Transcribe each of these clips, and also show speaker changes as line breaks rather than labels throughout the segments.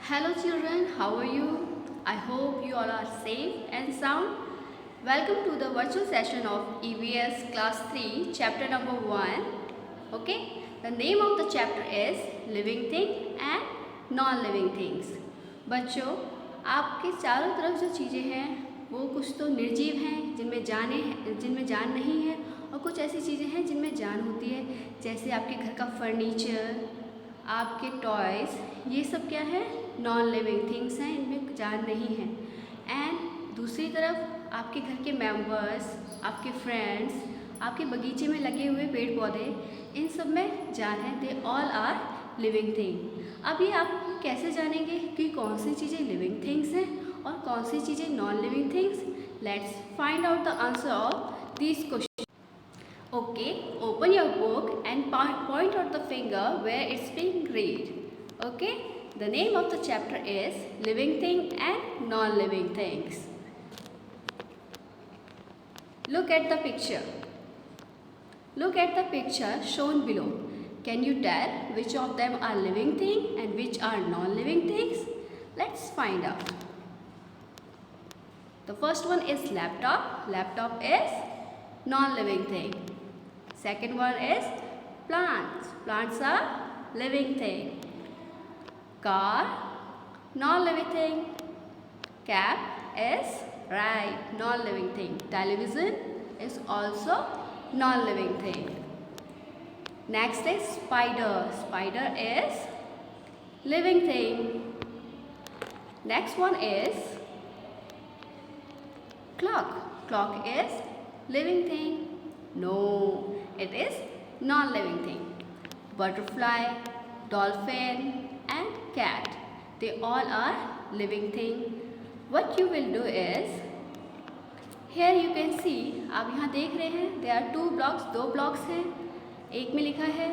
Hello children, how are you? I hope you all are safe and sound. Welcome to the virtual session of EVS class 3 chapter number 1. Okay, the name of the chapter is living thing and non-living things. बच्चों, आपके चारों तरफ जो चीज़ें हैं वो कुछ तो निर्जीव हैं जिनमें जान नहीं है और कुछ ऐसी चीज़ें हैं जिनमें जान होती है, जैसे आपके घर का फर्नीचर, आपके टॉयज़, ये सब क्या है, नॉन लिविंग थिंग्स हैं, इनमें जान नहीं है। एंड दूसरी तरफ आपके घर के मेंबर्स, आपके फ्रेंड्स, आपके बगीचे में लगे हुए पेड़ पौधे, इन सब में जान है। They all are living thing. अब ये आप कैसे जानेंगे कि कौन सी चीज़ें लिविंग थिंग्स हैं और कौन सी चीज़ें non living things? Let's find out the answer of this question. Okay, open your book and point out the finger where it's being read. Okay, the name of the chapter is living thing and non-living things. Look at the picture. Look at the picture shown below. Can you tell which of them are living thing and which are non-living things? Let's find out. The first one is laptop. Laptop is non-living thing. Second one is plants. Plants are living thing. Car, non-living thing. Cap is right, non-living thing. Television is also non-living thing. Next is spider. Spider is living thing. Next one is clock. Clock is living thing. No, it is non-living thing. Butterfly, dolphin and cat, they all are living thing. What you will do is, here you can see, आप यहाँ देख रहे हैं, there are two blocks, दो blocks हैं, एक में लिखा है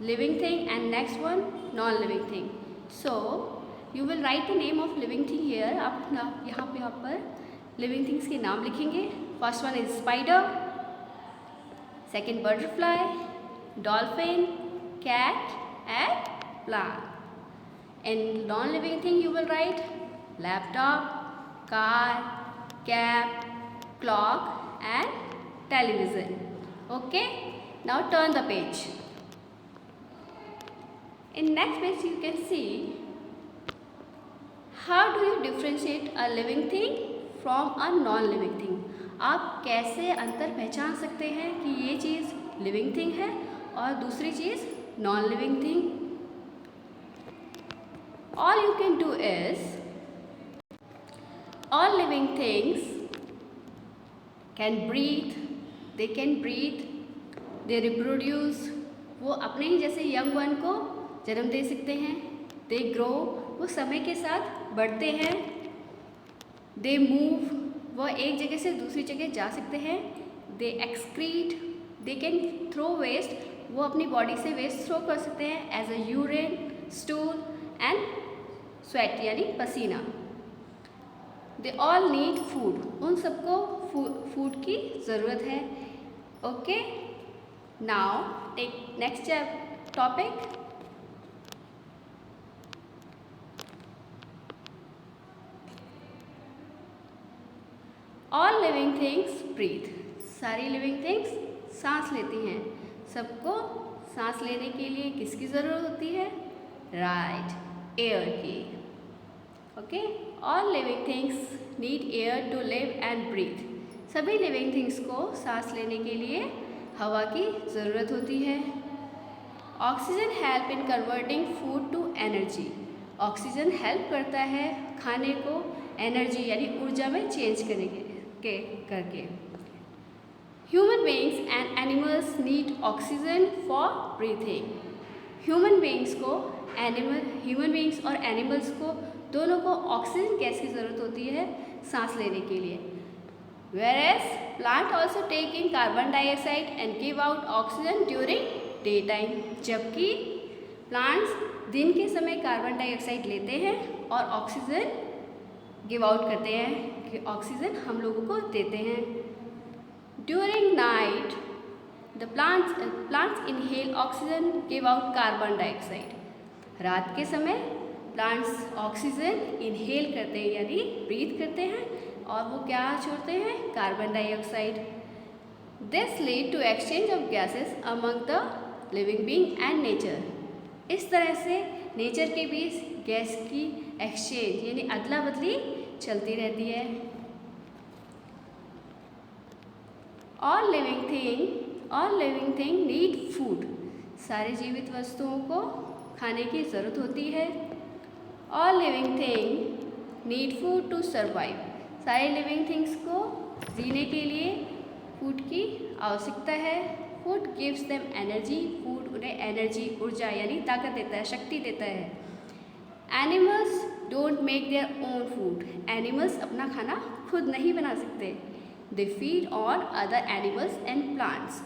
living thing and next one non-living thing. So you will write the name of living thing here. आप यहाँ पर living things के नाम लिखेंगे. First one is spider, second butterfly, dolphin, cat and plant. In non-living thing you will write laptop, car, cap, clock and television. Okay, now turn the page. In next page you can see how do you differentiate a living thing from a non-living thing. आप कैसे अंतर पहचान सकते हैं कि ये चीज़ living thing है और दूसरी चीज़ non living thing? All you can do is, all living things can breathe, they reproduce, वो अपने ही जैसे यंग वन को जन्म दे सकते हैं. दे ग्रो, वो समय के साथ बढ़ते हैं. दे मूव, वो एक जगह से दूसरी जगह जा सकते हैं. They excrete, they can throw waste, वो अपनी बॉडी से वेस्ट थ्रो कर सकते हैं as a urine, stool and sweat यानी पसीना. दे ऑल नीड फूड, उन सबको फूड की ज़रूरत है. Okay, now take next topic. All living things breathe, सारी लिविंग थिंग्स सांस लेती हैं. सबको सांस लेने के लिए किसकी ज़रूरत होती है? राइट, एयर की. Okay, all living things need air to live and breathe. सभी लिविंग थिंग्स को सांस लेने के लिए हवा की ज़रूरत होती है. Oxygen help in converting food to energy. Oxygen help करता है खाने को एनर्जी यानी ऊर्जा में चेंज करके. Human beings and animals need oxygen for breathing. Human beings और एनिमल्स को दोनों को ऑक्सीजन गैस की ज़रूरत होती है सांस लेने के लिए. Whereas plant also take in carbon dioxide and give out oxygen during daytime. जबकि प्लांट्स दिन के समय कार्बन डाइऑक्साइड लेते हैं और ऑक्सीजन गिव आउट करते हैं, कि ऑक्सीजन हम लोगों को देते हैं. During night the plants inhale oxygen, give out carbon dioxide. रात के समय प्लांट्स ऑक्सीजन इनहेल करते हैं यानी ब्रीथ करते हैं, और वो क्या छोड़ते हैं, carbon dioxide. This lead to exchange of gases among the living being and nature. इस तरह से नेचर के बीच गैस की एक्सचेंज यानी अदला बदली चलती रहती है। All living thing need food. सारे जीवित वस्तुओं को खाने की ज़रूरत होती है। All living thing need food to survive. सारे लिविंग थिंग्स को जीने के लिए फूड की आवश्यकता है। Food gives them energy. Food उन्हें एनर्जी, ऊर्जा यानी ताकत देता है, शक्ति देता है। Animals don't make their own food. Animals अपना खाना खुद नहीं बना सकते। They feed on other animals and plants.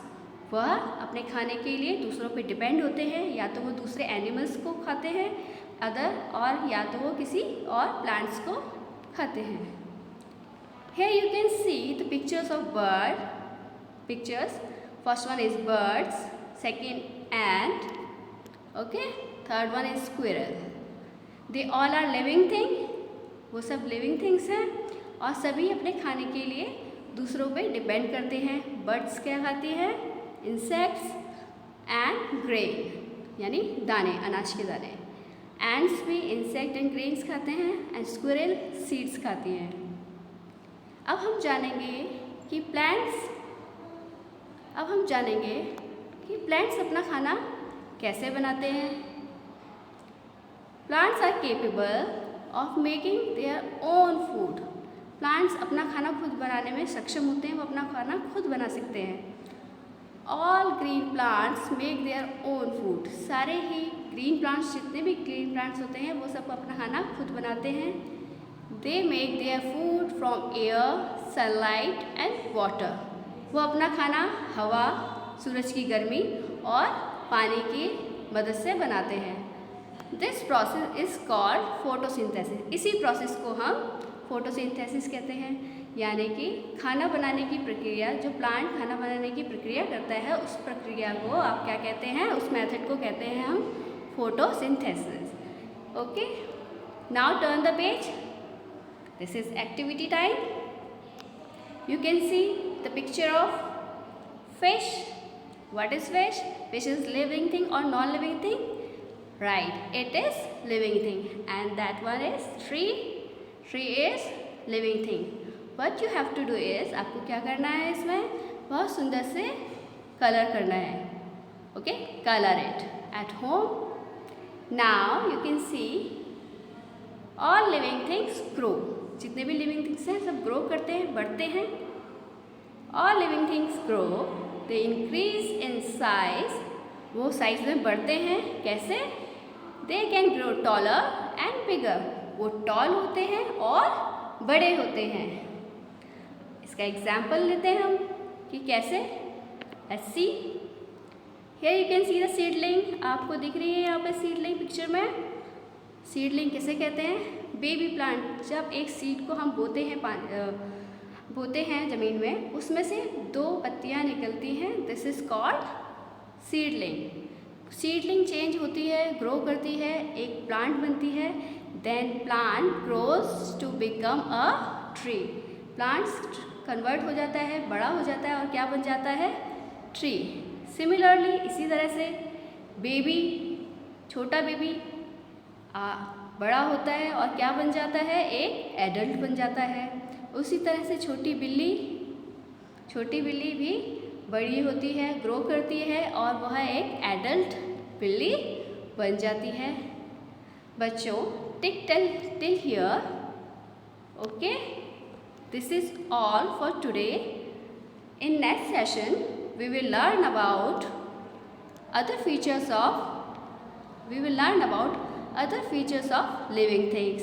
वह अपने खाने के लिए दूसरों पे डिपेंड होते हैं, या तो वो दूसरे एनिमल्स को खाते हैं अदर, और या तो वो किसी और प्लांट्स को खाते हैं। Here you can see the pictures of pictures. First one is birds, second ant, okay, third one is squirrel. They all are living thing. वो सब living things हैं और सभी अपने खाने के लिए दूसरों पे डिपेंड करते हैं। बर्ड्स क्या खाती है, इंसेक्ट्स एंड ग्रेन यानी दाने, अनाज के दाने। एंड्स भी इंसेक्ट एंड ग्रेन्स खाते हैं, एंड स्क्विरल सीड्स खाती हैं। अब हम जानेंगे कि प्लांट्स अपना खाना कैसे बनाते हैं। Plants are capable of making their own food. Plants अपना खाना खुद बनाने में सक्षम होते हैं, वो अपना खाना खुद बना सकते हैं। All green plants make their own food. सारे ही ग्रीन प्लांट्स, जितने भी ग्रीन प्लांट्स होते हैं, वो सब अपना खाना खुद बनाते हैं। They make their food from air, sunlight and water. वो अपना खाना हवा, सूरज की गर्मी और पानी की मदद से बनाते हैं। This process is called photosynthesis. इसी प्रोसेस को हम फोटोसिंथेसिस कहते हैं, यानी कि खाना बनाने की प्रक्रिया। जो प्लांट खाना बनाने की प्रक्रिया करता है, उस प्रक्रिया को आप क्या कहते हैं, उस मेथड को कहते हैं हम photosynthesis. Okay, now turn the page. This is activity time. You can see the picture of fish. What is fish? Fish is living thing or non-living thing? Right, it is living thing. And that one is tree. Tree is living thing. What you have to do is, आपको क्या करना है, इसमें बहुत सुंदर से colour करना है. Okay, color it at home. Now you can see all living things grow. जितने भी लिविंग थिंग्स हैं सब ग्रो करते हैं, बढ़ते हैं. All living things grow, they increase in size. वो साइज में बढ़ते हैं. कैसे? They can grow taller and bigger. वो टॉल होते हैं और बड़े होते हैं. इसका एग्जाम्पल लेते हैं हम कि कैसे. Let's see. Here you can see the seedling. आपको दिख रही है यहाँ पे सीडलिंग पिक्चर में. सीडलिंग किसे कहते हैं? Baby plant. जब एक सीड को हम बोते हैं ज़मीन में, उसमें से 2 पत्तियाँ निकलती हैं. This is called seedling. Seedling change होती है, ग्रो करती है, एक प्लांट बनती है. Then plant grows to become a tree. Plants convert हो जाता है, बड़ा हो जाता है और क्या बन जाता है? ट्री. सिमिलरली इसी तरह से बेबी, छोटा बेबी बड़ा होता है और क्या बन जाता है? एक एडल्ट बन जाता है. उसी तरह से छोटी बिल्ली भी बड़ी होती है, ग्रो करती है और वह एक एडल्ट बिल्ली बन जाती है. बच्चों, tick till here. Okay, this is all for today. In next session we will learn about other features of living things.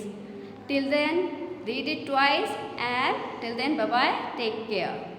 Till then, read it twice, and till then, bye bye, take care.